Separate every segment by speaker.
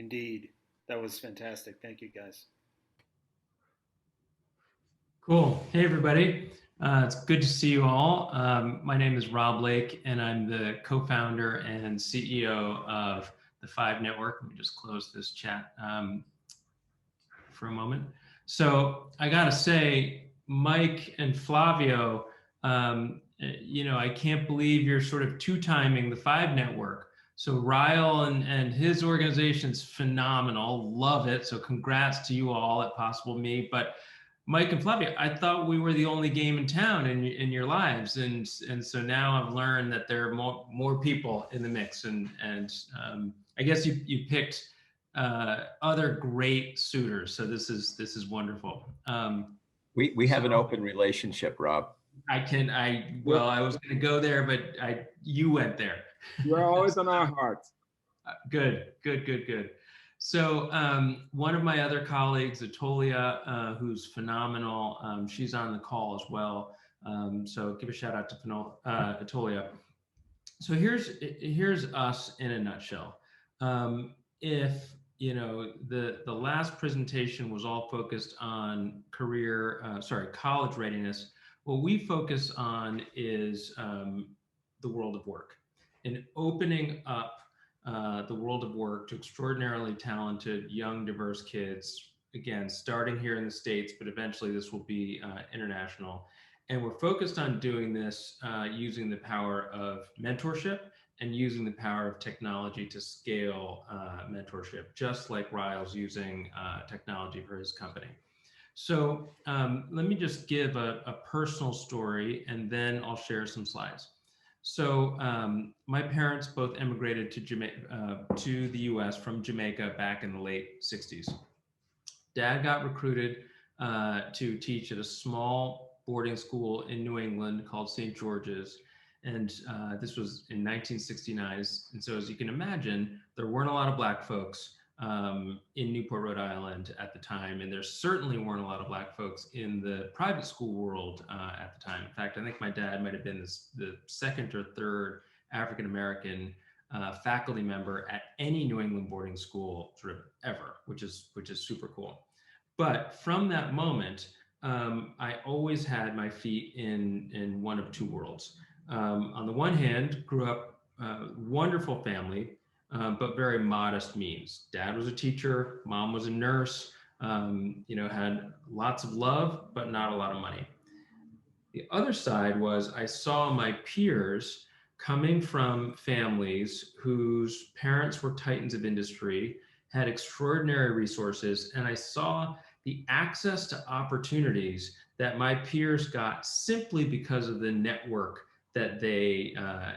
Speaker 1: Indeed. That was fantastic. Thank you, guys.
Speaker 2: Cool. Hey, everybody. It's good to see you all. My name is Rob Lake, and I'm the co-founder and CEO of the Five Network. Let me just close this chat for a moment. So I got to say, Mike and Flavio, I can't believe you're sort of two-timing the Five Network. So Ryle and his organization's phenomenal. Love it. So congrats to you all at Possible Me. But Mike and Flavia, I thought we were the only game in town in your lives, and so now I've learned that there are more people in the mix, and I guess you picked other great suitors, so this is wonderful.
Speaker 3: We have an open relationship, Rob.
Speaker 2: Well, I was going to go there, but you went there.
Speaker 4: You're always on our hearts.
Speaker 2: Good. So one of my other colleagues, Atolia, who's phenomenal, she's on the call as well. So give a shout out to Atolia. So here's us in a nutshell. If the last presentation was all focused on college readiness, what we focus on is the world of work and opening up the world of work to extraordinarily talented, young, diverse kids, again, starting here in the States, but eventually this will be international. And we're focused on doing this using the power of mentorship and using the power of technology to scale mentorship, just like Ryle's using technology for his company. So let me just give a personal story, and then I'll share some slides. So my parents both immigrated to the US from Jamaica back in the late 60s. Dad got recruited to teach at a small boarding school in New England called St. George's. And this was in 1969. And so as you can imagine, there weren't a lot of Black folks in Newport, Rhode Island at the time. And there certainly weren't a lot of Black folks in the private school world at the time. In fact, I think my dad might have been the second or third African-American faculty member at any New England boarding school sort of ever, which is super cool. But from that moment, I always had my feet in one of two worlds. On the one hand, grew up wonderful family, but very modest means. Dad was a teacher, mom was a nurse, had lots of love, but not a lot of money. The other side was I saw my peers coming from families whose parents were titans of industry, had extraordinary resources, and I saw the access to opportunities that my peers got simply because of the network that they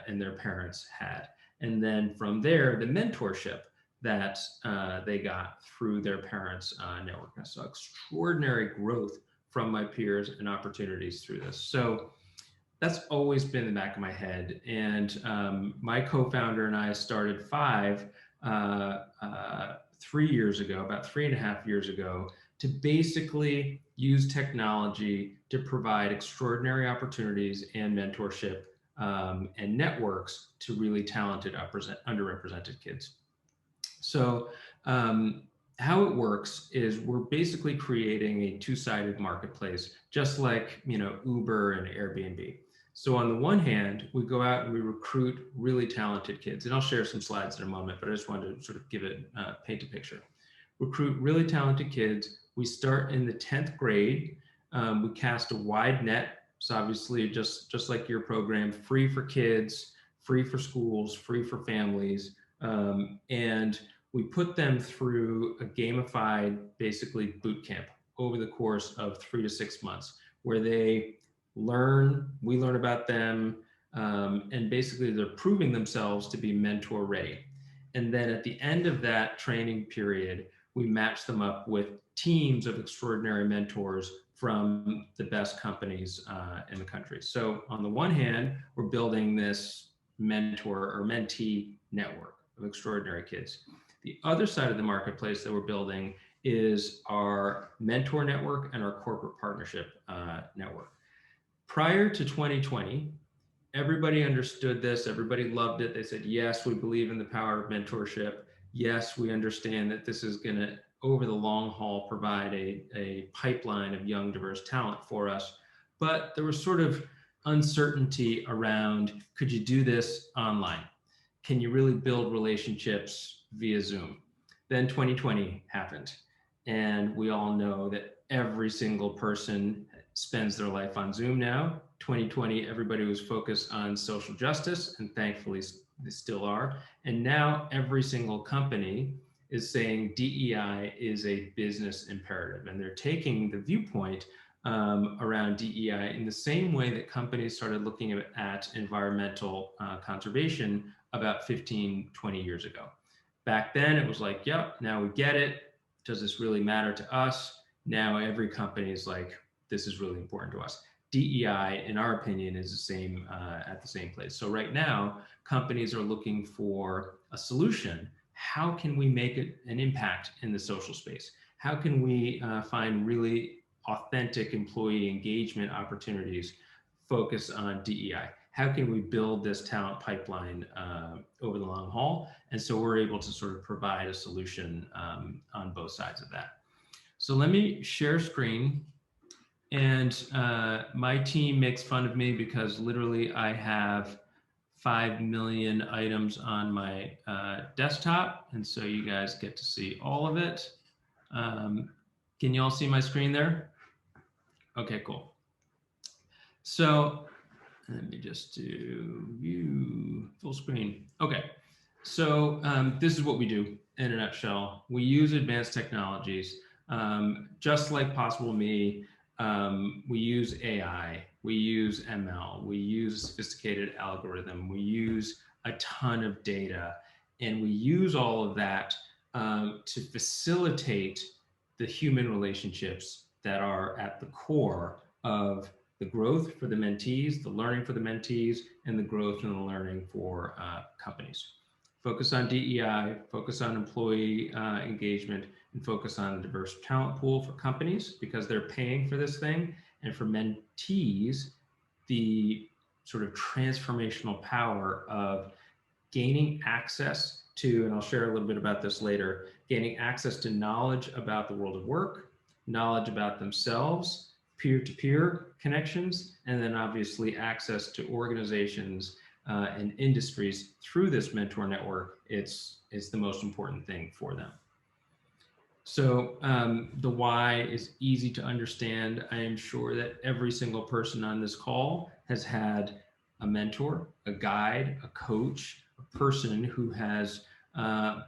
Speaker 2: and their parents had. And then from there, the mentorship that they got through their parents' network. I saw extraordinary growth from my peers and opportunities through this. So that's always been in the back of my head. And my co-founder and I started Five 3 years ago, about 3.5 years ago, to basically use technology to provide extraordinary opportunities and mentorship and networks to really talented underrepresented kids. So how it works is we're basically creating a two-sided marketplace, just like Uber and Airbnb. So on the one hand, we go out and we recruit really talented kids, and I'll share some slides in a moment, but I just wanted to sort of paint a picture. Recruit really talented kids. We start in the 10th grade. We cast a wide net. So obviously, just like your program, free for kids, free for schools, free for families. And we put them through a gamified, basically boot camp over the course of 3 to 6 months, where we learn about them, and basically they're proving themselves to be mentor ready. And then at the end of that training period, we match them up with teams of extraordinary mentors from the best companies in the country. So on the one hand, we're building this mentor or mentee network of extraordinary kids. The other side of the marketplace that we're building is our mentor network and our corporate partnership network. Prior to 2020, everybody understood this, everybody loved it. They said, yes, we believe in the power of mentorship. yes, we understand that this is going to, over the long haul, provide a pipeline of young, diverse talent for us. But there was sort of uncertainty around, could you do this online? Can you really build relationships via Zoom? Then 2020 happened. And we all know that every single person spends their life on Zoom now. 2020, everybody was focused on social justice, and thankfully they still are. And now every single company is saying DEI is a business imperative. And they're taking the viewpoint around DEI in the same way that companies started looking at environmental conservation about 15, 20 years ago. Back then, it was like, yep, now we get it. Does this really matter to us? Now every company is like, this is really important to us. DEI, in our opinion, is the same at the same place. So right now, companies are looking for a solution. How can we make an impact in the social space? How can we find really authentic employee engagement opportunities focus on DEI? How can we build this talent pipeline over the long haul? And so we're able to sort of provide a solution on both sides of that. So let me share screen. And my team makes fun of me because literally I have 5 million items on my desktop. And so you guys get to see all of it. Can you all see my screen there? Okay, cool. So let me just do view full screen. Okay, so this is what we do in a nutshell. We use advanced technologies, just like Possible Me. We use AI, we use ML, we use a sophisticated algorithm, we use a ton of data, and we use all of that to facilitate the human relationships that are at the core of the growth for the mentees, the learning for the mentees, and the growth and the learning for companies. Focus on DEI, focus on employee engagement, and focus on a diverse talent pool for companies because they're paying for this thing. And for mentees, the sort of transformational power of gaining access to, and I'll share a little bit about this later, gaining access to knowledge about the world of work, knowledge about themselves, peer-to-peer connections, and then obviously access to organizations and industries through this mentor network. It's the most important thing for them. So the why is easy to understand. I am sure that every single person on this call has had a mentor, a guide, a coach, a person who has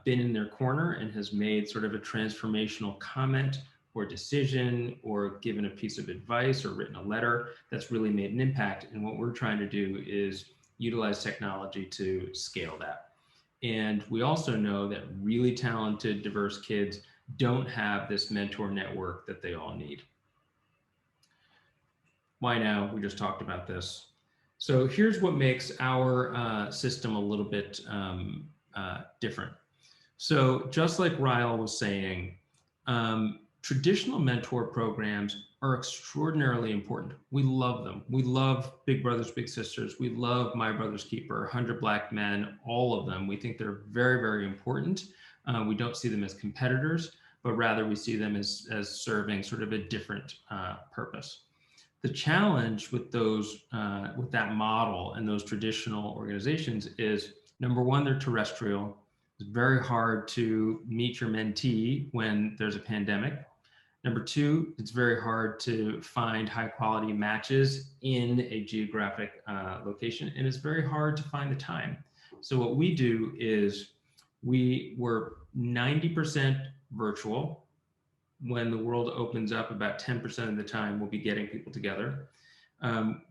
Speaker 2: been in their corner and has made sort of a transformational comment or decision or given a piece of advice or written a letter that's really made an impact. And what we're trying to do is utilize technology to scale that. And we also know that really talented, diverse kids don't have this mentor network that they all need. Why now? We just talked about this. So here's what makes our system a little bit different. So just like Ryle was saying, traditional mentor programs are extraordinarily important. We love them. We love Big Brothers Big Sisters. We love My Brother's Keeper, 100 Black Men, all of them. We think they're very, very important. We don't see them as competitors, but rather we see them as serving sort of a different purpose. The challenge with those, with that model and those traditional organizations is, number one, they're terrestrial. It's very hard to meet your mentee when there's a pandemic. Number two, it's very hard to find high quality matches in a geographic location, and it's very hard to find the time. So what we do is we were 90% virtual. When the world opens up, about 10% of the time we'll be getting people together.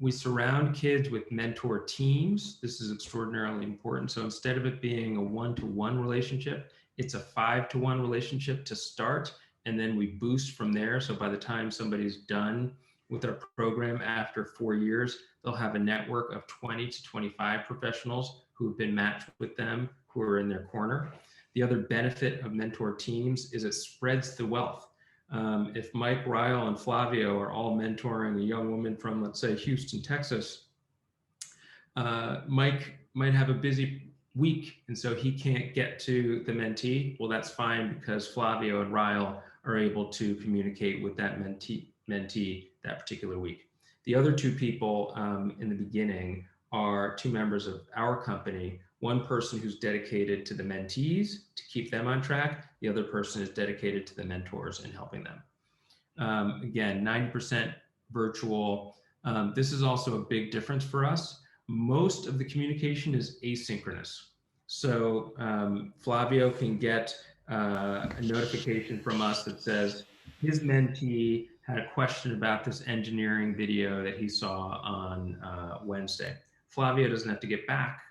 Speaker 2: We surround kids with mentor teams. This is extraordinarily important. So instead of it being a one-to-one relationship, it's a 5-to-1 relationship to start, and then we boost from there. So by the time somebody's done with our program after 4 years, they'll have a network of 20 to 25 professionals who have been matched with them, who are in their corner. The other benefit of mentor teams is it spreads the wealth. If Mike, Ryle, and Flavio are all mentoring a young woman from, let's say, Houston, Texas, Mike might have a busy week, and so he can't get to the mentee. Well, that's fine, because Flavio and Ryle are able to communicate with that mentee that particular week. The other two people in the beginning are two members of our company. One person who's dedicated to the mentees to keep them on track. The other person is dedicated to the mentors and helping them. Again, 90% virtual. This is also a big difference for us. Most of the communication is asynchronous. So Flavio can get a notification from us that says his mentee had a question about this engineering video that he saw on Wednesday. Flavio doesn't have to get back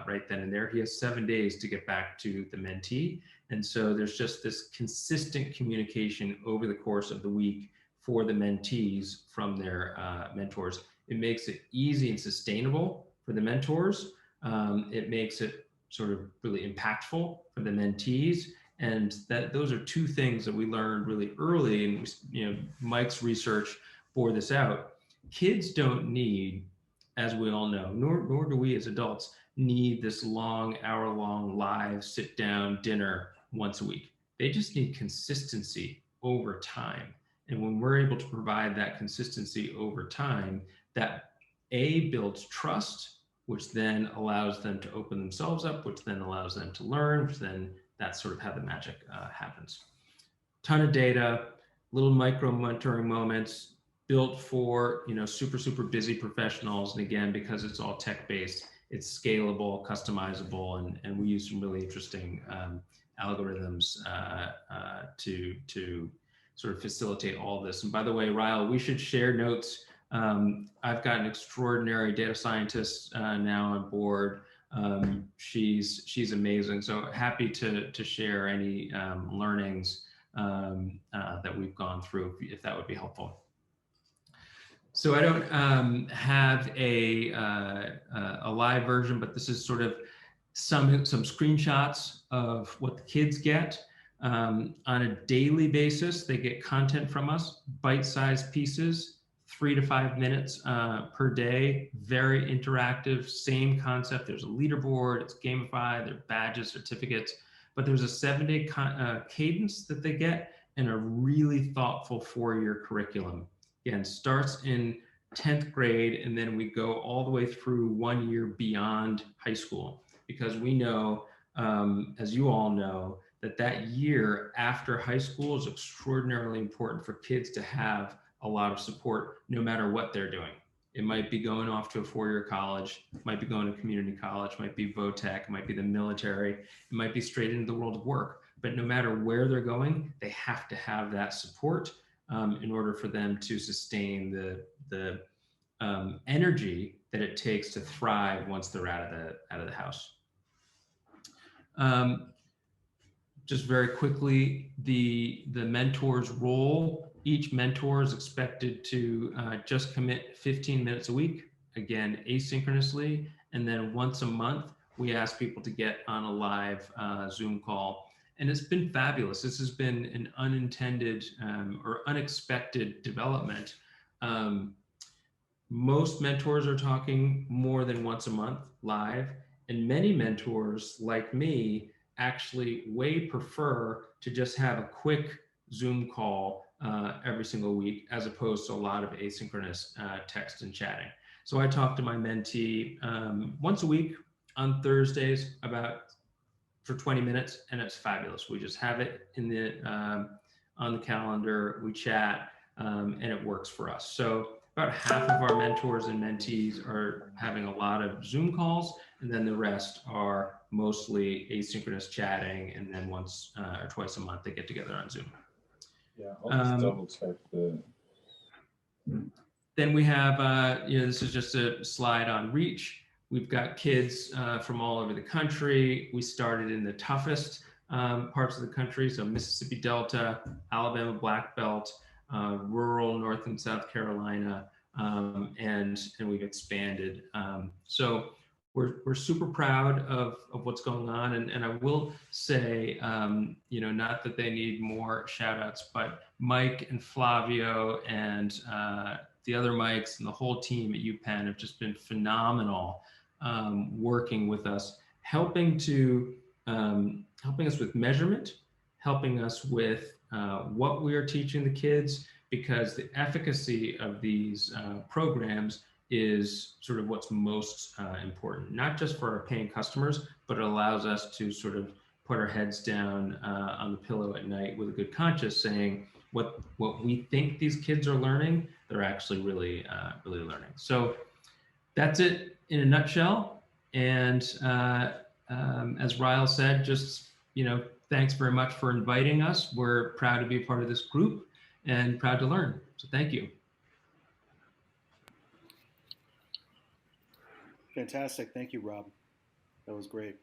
Speaker 2: right then and there. He has 7 days to get back to the mentee. And so there's just this consistent communication over the course of the week for the mentees from their mentors. It makes it easy and sustainable for the mentors. It makes it sort of really impactful for the mentees. And those are two things that we learned really early. And Mike's research bore this out. Kids don't need, as we all know, nor do we as adults, need this long, hour-long live sit-down dinner once a week. They just need consistency over time. And when we're able to provide that consistency over time, that builds trust, which then allows them to open themselves up, which then allows them to learn, which then that's sort of how the magic happens. Ton of data, little micro mentoring moments built for super, super busy professionals. And again, because it's all tech-based, it's scalable, customizable, and we use some really interesting algorithms to sort of facilitate all this. And by the way, Ryle, we should share notes. I've got an extraordinary data scientist now on board. She's amazing. So happy to share any learnings that we've gone through, if that would be helpful. So I don't have a live version, but this is sort of some screenshots of what the kids get. On a daily basis, they get content from us, bite-sized pieces, 3 to 5 minutes per day, very interactive, same concept. There's a leaderboard, it's gamified, there are badges, certificates, but there's a 7-day cadence that they get and a really thoughtful 4-year curriculum. Again, starts in 10th grade, and then we go all the way through 1 year beyond high school, because we know, as you all know, that year after high school is extraordinarily important for kids to have a lot of support, no matter what they're doing. It might be going off to a 4-year college, might be going to community college, might be VOTEC, might be the military, it might be straight into the world of work. But no matter where they're going, they have to have that support in order for them to sustain the energy that it takes to thrive once they're out of the house. Just very quickly, the mentor's role. Each mentor is expected to just commit 15 minutes a week, again, asynchronously. And then once a month, we ask people to get on a live Zoom call. And it's been fabulous. This has been an unintended or unexpected development. Most mentors are talking more than once a month live, and many mentors, like me, actually way prefer to just have a quick Zoom call every single week, as opposed to a lot of asynchronous text and chatting. So I talk to my mentee once a week on Thursdays for 20 minutes, and it's fabulous. We just have it in on the calendar, we chat, and it works for us. So about half of our mentors and mentees are having a lot of Zoom calls, and then the rest are mostly asynchronous chatting, and then once or twice a month they get together on Zoom.
Speaker 5: Yeah, I'll just double check the.
Speaker 2: Then we have, this is just a slide on reach. We've got kids from all over the country. We started in the toughest parts of the country, so Mississippi Delta, Alabama Black Belt, rural North and South Carolina, and we've expanded. So we're super proud of what's going on, and I will say, not that they need more shout outs, but Mike and Flavio and the other Mikes and the whole team at UPenn have just been phenomenal working with us. helping us with measurement, helping us with what we are teaching the kids, because the efficacy of these programs is sort of what's most important, not just for our paying customers, but it allows us to sort of put our heads down on the pillow at night with a good conscience, saying what we think these kids are learning, they're actually really learning. So that's it in a nutshell. And as Ryle said, just, thanks very much for inviting us. We're proud to be a part of this group and proud to learn. So thank you.
Speaker 1: Fantastic. Thank you, Rob. That was great.